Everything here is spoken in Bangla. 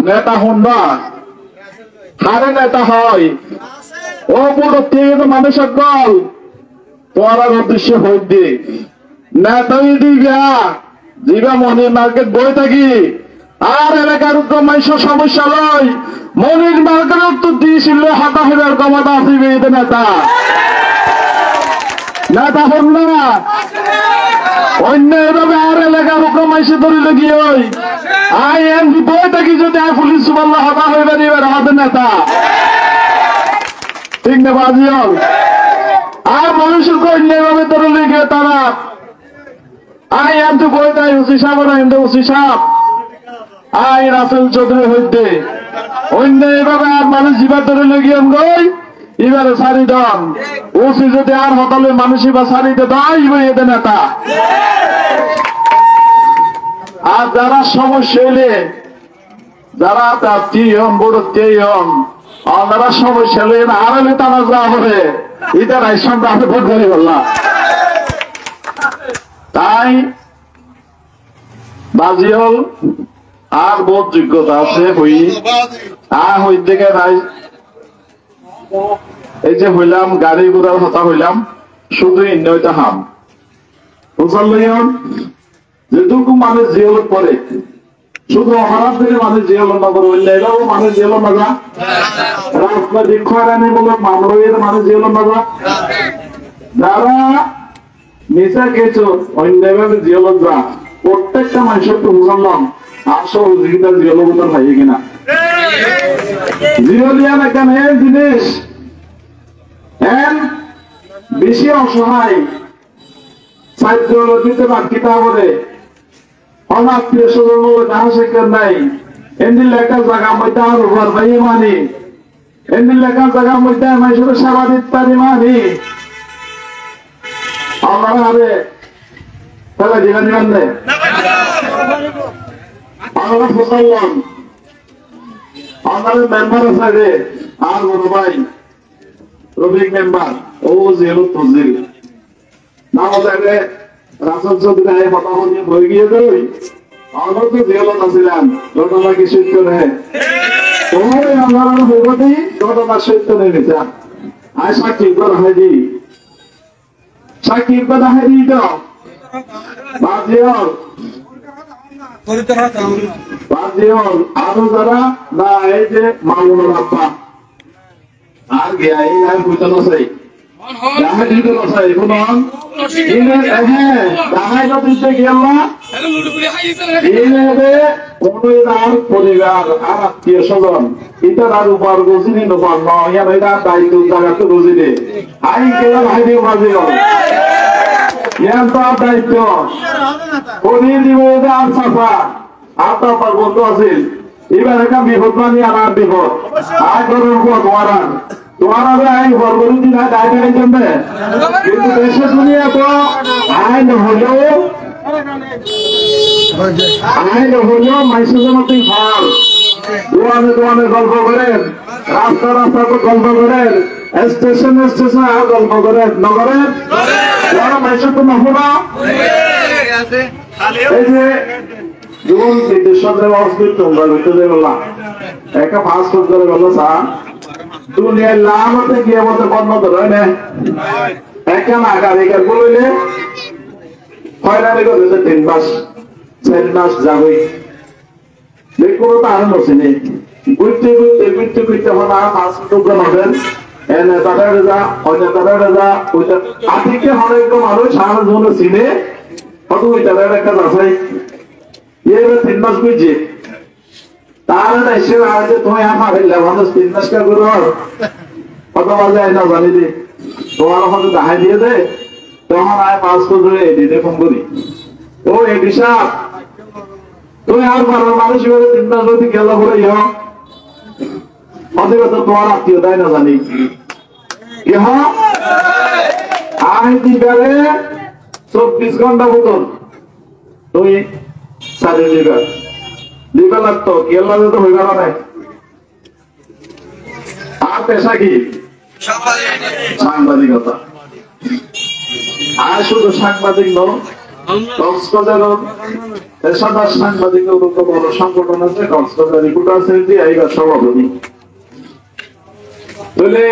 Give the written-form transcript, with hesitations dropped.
নেতা হন্ডা হারে নেতা হয় ও পুরো তিন মানুষের দল তোমার উদ্দেশ্য হইতে নেতাই দিবা দিবা মনির মার্কেট বই থাকি আর এলাকার উত্তর মানুষের সমস্যা লয় মনির মার্কেট উত্তর দিয়েছিল হাতা হইবার ক্ষমতা আছে নেতা নেতা হন না অন্য এভাবে আর এলাকার উপর মানুষের ধরিলে গিয়ে ওই আই এম বই থাকি যদি আর পুলিশ সুপাল্লা হাতা হইবে দিবে আমাদের নেতা ঠিক না বাজিও আর মানুষের অন্য এভাবে ধরিলে গিয়ে তারা আই এম তো বই তাই ওসি সাহেব ওসি সাহেব আই রাসেল চৌধুরী হইতে অন্য এভাবে আর মানুষ জীবার ধরিলে গিয়ে গই এবারে সারি দন ওসি যদি আর হতালে মানুষ এবার সারিতে দাইবে এদের নেতা আর যারা সমস্যা এলে যারা তার হন বড় হন যারা সমস্যা এলে আড়ালে তারা যা হবে এটা রাইসনটা আমি ভোট করে বললাম তাই বাজিহল আর বহুত যোগ্যতা আছে হই আর হই থেকে নাই এই যে হইলাম গাড়ি ঘোড়ার কথা হইলাম শুধু ইন্নয়তা হাম বুঝল যেটুকু মানুষ জিয়ল পরে শুধু অপরাধ থেকে মানুষ জিয়ল নগর হইলে এরাও মানুষ জিয়ল নগা রাজনৈতিক খয়রানিমূলক মামলার মানুষ জিয়ল নগা যারা নিচা গেছ অন্যভাবে জিয়ল যা প্রত্যেকটা মানুষের তো বুঝলাম আসো জীবিকা জিয়ল বোঝা ভাই কিনা জিওলিয়ান একদম এই জিনিস বেশি অসহায় সাহিত্য বাক্যতা বলে অনাত্মীয় স্বজন যাহা শেখার নাই এমনি লেখার জায়গা মধ্যে আর উপর ভাই মানি এমনি লেখার জায়গা মধ্যে মানুষের সেবা দিতে পারি মানি আমরা হবে তাহলে জীবন জীবন নেই আমরা ফোকাইলাম আমাদের মেম্বার আছে আর বড় ভাই রবিক মেম্বার ও জেল তজিল নাম হলে রাসেল চৌধুরী মোটামুটি হয়ে গিয়ে যাই আমরা তো জেল আছিলাম ঘটনা কি সত্য নেই তোমার আমার হইবি ঘটনা সত্য নেই নিচা আর সাক্ষী করা হয় দি সাক্ষী করা হয় দি তো বাজিয়ল বাজিয়ল আরো যারা না এই যে মামুনুর আব্বা আর গিয়া এই আর কইতো না চাই দাহাই দিতে না চাই কোন ইনে হ্যাঁ দাহাই তো দিতে গেল না ইনে অনুদান পরিবার আর আত্মীয় স্বজন এটা আর উপর গজিনি নপার নয় এটা দায়িত্ব জায়গাতে গজিনি আই গেল ভাই দিয়ে মাঝে গেল ইয়ার তো দায়িত্ব করি দিব আর সাফা আর তো বন্ধু আছে এবার একটা বিপদ মানি আর বিপদ আর করুন তোমার আই বরবরি দিন দায় দেয় জমবে কিন্তু দেশে দুনিয়া তো আইন হলেও মাইসের মতোই ফল দোয়ানে দোয়ানে গল্প করেন রাস্তা রাস্তা তো গল্প করেন স্টেশন স্টেশন আর গল্প করেন নগরেন মাইসের তো নহবা এই যে জীবন বিদেশ অবস্থিত তোমরা ভিতরে বললাম একটা ফাস্ট ফুড করে বলো চা দুনিয়ার লাভতে গিয়ে মতো বন্ধ ধরে না একটা নাগারিকার বললে হয়রানি করেছে 3 মাস 4 মাস যাবই যে কোনো তার নসিনি ঘুরতে ঘুরতে ঘুরতে ঘুরতে হন আর ফাস্ট ফুড হবেন এনে তাদের যা অন্য তাদের যা ওইটা আতিকে অনেক মানুষ সারা জীবন চিনে কত ওই তাদের একটা যাচাই ये 3 মাস বুঝছে তাহলে এসে আজ তুমি আমার হইলে মানুষ 3 মাস কা করো কত বাজে না জানি দি তোমার হয়তো দেখাই দিয়ে দে তখন আয় 5 ফুট ধরে এডিটে ফোন করি ও এডি সাহেব তুমি আর মানুষ বলে 3 মাস যদি গেল বলে ইহ অধিকত তোমার আত্মীয় তাই না জানি ইহ আয় দিবারে 24 ঘন্টা বোতল তুই সাড়ে লিবার লাগতো কেলা তো হয়ে গেল না আর পেশা কি সাংবাদিকতা আর শুধু সাংবাদিক নয় কক্সবাজার পেশাদার সাংবাদিকের উদ্যোগে বড় সংগঠন আছে কক্সবাজার রিপোর্টার্স ইন্ডিয়া, এইবার সভাপতি। তাহলে